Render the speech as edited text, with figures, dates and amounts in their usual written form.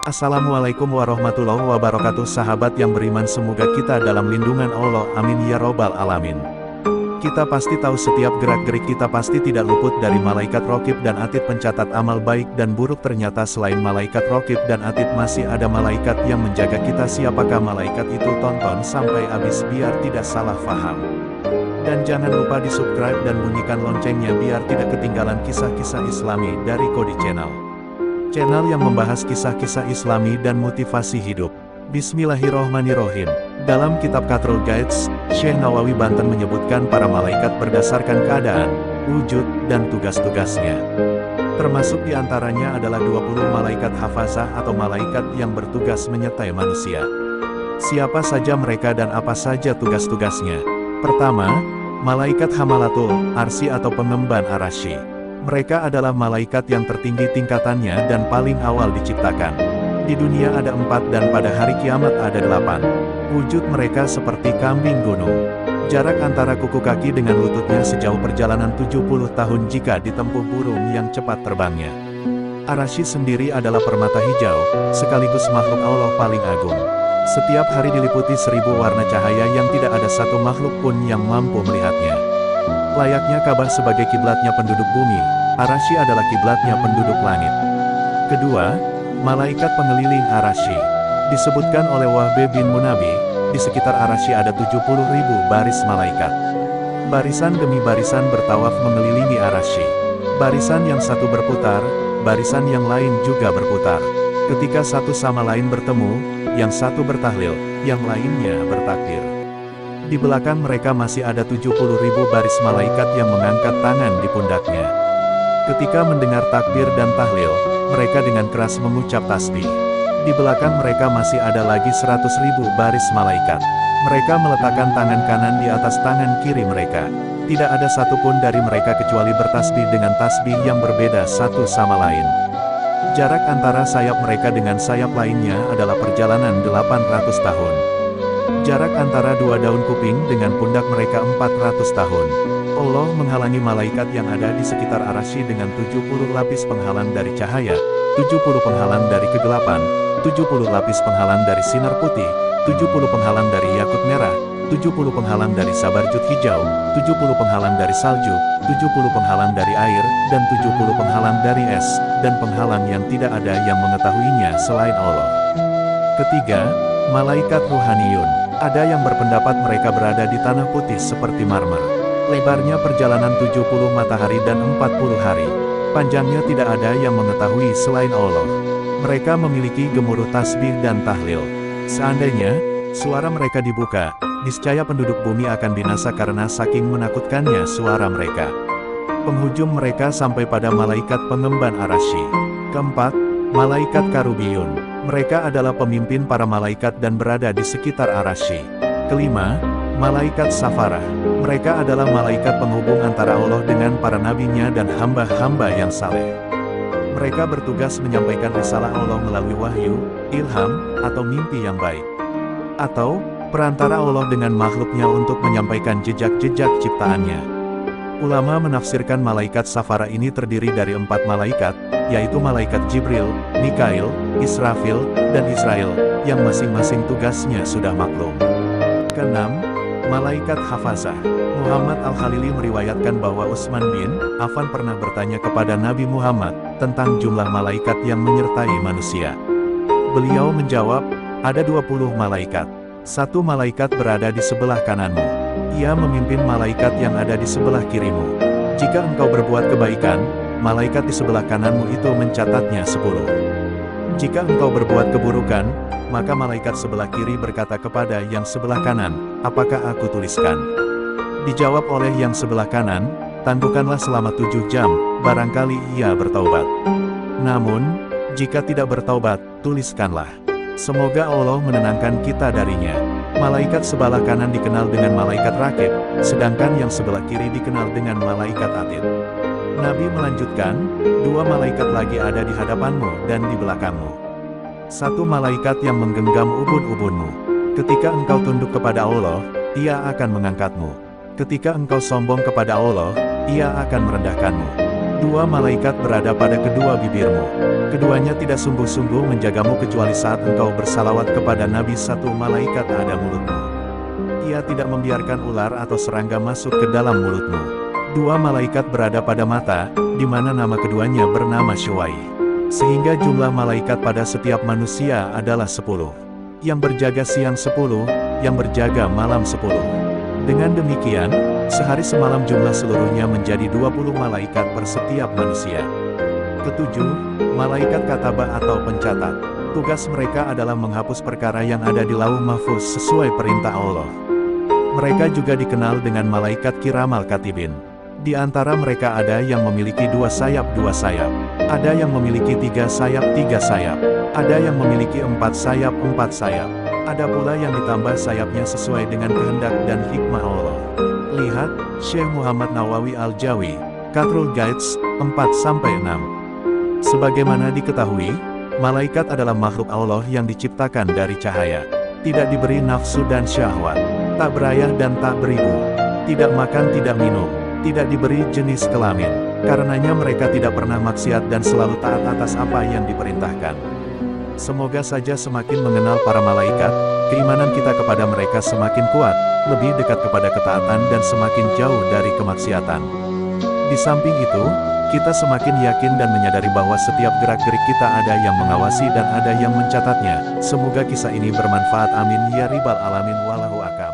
Assalamualaikum warahmatullahi wabarakatuh. Sahabat yang beriman, semoga kita dalam lindungan Allah, amin ya robbal alamin. Kita pasti tahu setiap gerak-gerik kita pasti tidak luput dari malaikat Raqib dan Atid pencatat amal baik dan buruk. Ternyata selain malaikat Raqib dan Atid masih ada malaikat yang menjaga kita. Siapakah malaikat itu? Tonton sampai habis biar tidak salah faham. Dan jangan lupa di subscribe dan bunyikan loncengnya biar tidak ketinggalan kisah-kisah Islami dari Kodi Channel. Channel yang membahas kisah-kisah Islami dan motivasi hidup. Bismillahirrohmanirrohim. Dalam kitab Qatrul Guides, Syekh Nawawi Banten menyebutkan para malaikat berdasarkan keadaan, wujud, dan tugas-tugasnya. Termasuk diantaranya adalah 20 malaikat hafazah atau malaikat yang bertugas menyertai manusia. Siapa saja mereka dan apa saja tugas-tugasnya? Pertama, malaikat Hamalatul Arsy atau pengemban Arasy. Mereka adalah malaikat yang tertinggi tingkatannya dan paling awal diciptakan. Di dunia ada 4 dan pada hari kiamat ada 8. Wujud mereka seperti kambing gunung. Jarak antara kuku kaki dengan lututnya sejauh perjalanan 70 tahun jika ditempuh burung yang cepat terbangnya. Arasy sendiri adalah permata hijau, sekaligus makhluk Allah paling agung. Setiap hari diliputi 1000 warna cahaya yang tidak ada satu makhluk pun yang mampu melihatnya. Layaknya Ka'bah sebagai kiblatnya penduduk bumi, Arasy adalah kiblatnya penduduk langit. Kedua, malaikat pengeliling Arasy. Disebutkan oleh Wahbe bin Munabi, di sekitar Arasy ada 70.000 baris malaikat. Barisan demi barisan bertawaf mengelilingi Arasy. Barisan yang satu berputar, barisan yang lain juga berputar. Ketika satu sama lain bertemu, yang satu bertahlil, yang lainnya bertakbir. Di belakang mereka masih ada 70.000 baris malaikat yang mengangkat tangan di pundaknya. Ketika mendengar takbir dan tahlil, mereka dengan keras mengucap tasbih. Di belakang mereka masih ada lagi 100.000 baris malaikat. Mereka meletakkan tangan kanan di atas tangan kiri mereka. Tidak ada satupun dari mereka kecuali bertasbih dengan tasbih yang berbeda satu sama lain. Jarak antara sayap mereka dengan sayap lainnya adalah perjalanan 800 tahun. Jarak antara dua daun kuping dengan pundak mereka 400 tahun. Allah menghalangi malaikat yang ada di sekitar Arasy dengan 70 lapis penghalang dari cahaya, 70 penghalang dari kegelapan, 70 lapis penghalang dari sinar putih, 70 penghalang dari yakut merah, 70 penghalang dari sabarjud hijau, 70 penghalang dari salju, 70 penghalang dari air, dan 70 penghalang dari es, dan penghalang yang tidak ada yang mengetahuinya selain Allah. Ketiga, malaikat ruhaniyun. Ada yang berpendapat mereka berada di tanah putih seperti marmer. Lebarnya perjalanan 70 matahari dan 40 hari. Panjangnya tidak ada yang mengetahui selain Allah. Mereka memiliki gemuruh tasbih dan tahlil. Seandainya suara mereka dibuka, niscaya penduduk bumi akan binasa karena saking menakutkannya suara mereka. Penghujung mereka sampai pada malaikat pengemban Arasy. Keempat, malaikat karubiyun. Mereka adalah pemimpin para malaikat dan berada di sekitar Arasy. Kelima, malaikat safarah. Mereka adalah malaikat penghubung antara Allah dengan para nabinya dan hamba-hamba yang saleh. Mereka bertugas menyampaikan risalah Allah melalui wahyu, ilham, atau mimpi yang baik. Atau, perantara Allah dengan makhluknya untuk menyampaikan jejak-jejak ciptaannya. Ulama menafsirkan malaikat safara ini terdiri dari 4 malaikat, yaitu malaikat Jibril, Mikail, Israfil, dan Israel, yang masing-masing tugasnya sudah maklum. Keenam, malaikat hafazah. Muhammad Al-Khalili meriwayatkan bahwa Utsman bin Affan pernah bertanya kepada Nabi Muhammad tentang jumlah malaikat yang menyertai manusia. Beliau menjawab, ada 20 malaikat. Satu malaikat berada di sebelah kananmu. Ia memimpin malaikat yang ada di sebelah kirimu. Jika engkau berbuat kebaikan, malaikat di sebelah kananmu itu mencatatnya 10. Jika engkau berbuat keburukan, maka malaikat sebelah kiri berkata kepada yang sebelah kanan, apakah aku tuliskan? Dijawab oleh yang sebelah kanan, tangguhkanlah selama 7 jam, barangkali ia bertaubat. Namun, jika tidak bertaubat, tuliskanlah. Semoga Allah menenangkan kita darinya. Malaikat sebelah kanan dikenal dengan malaikat Raqib, sedangkan yang sebelah kiri dikenal dengan malaikat Atid. Nabi melanjutkan, 2 malaikat lagi ada di hadapanmu dan di belakangmu. Satu malaikat yang menggenggam ubun-ubunmu. Ketika engkau tunduk kepada Allah, ia akan mengangkatmu. Ketika engkau sombong kepada Allah, ia akan merendahkanmu. Dua malaikat berada pada kedua bibirmu. Keduanya tidak sungguh-sungguh menjagamu kecuali saat engkau bersalawat kepada Nabi. Satu malaikat ada mulutmu. Ia tidak membiarkan ular atau serangga masuk ke dalam mulutmu. Dua malaikat berada pada mata, di mana nama keduanya bernama Syuai. Sehingga jumlah malaikat pada setiap manusia adalah 10. Yang berjaga siang 10, yang berjaga malam 10. Dengan demikian, sehari semalam jumlah seluruhnya menjadi 20 malaikat per setiap manusia. Ketujuh, malaikat katabah atau pencatat. Tugas mereka adalah menghapus perkara yang ada di lauh mahfuz sesuai perintah Allah. Mereka juga dikenal dengan malaikat kiramal katibin. Di antara mereka ada yang memiliki 2 sayap, ada yang memiliki 3 sayap, ada yang memiliki 4 sayap, ada pula yang ditambah sayapnya sesuai dengan kehendak dan hikmah Allah. Lihat, Syekh Muhammad Nawawi Al-Jawi, Qatrul Guides, 4-6. Sebagaimana diketahui, malaikat adalah makhluk Allah yang diciptakan dari cahaya. Tidak diberi nafsu dan syahwat, tak berayah dan tak beribu, tidak makan tidak minum, tidak diberi jenis kelamin. Karenanya mereka tidak pernah maksiat dan selalu taat atas apa yang diperintahkan. Semoga saja semakin mengenal para malaikat, keimanan kita kepada mereka semakin kuat, lebih dekat kepada ketaatan dan semakin jauh dari kemaksiatan. Di samping itu, kita semakin yakin dan menyadari bahwa setiap gerak-gerik kita ada yang mengawasi dan ada yang mencatatnya. Semoga kisah ini bermanfaat. Amin ya ribbal alamin. Wallahu a'lam.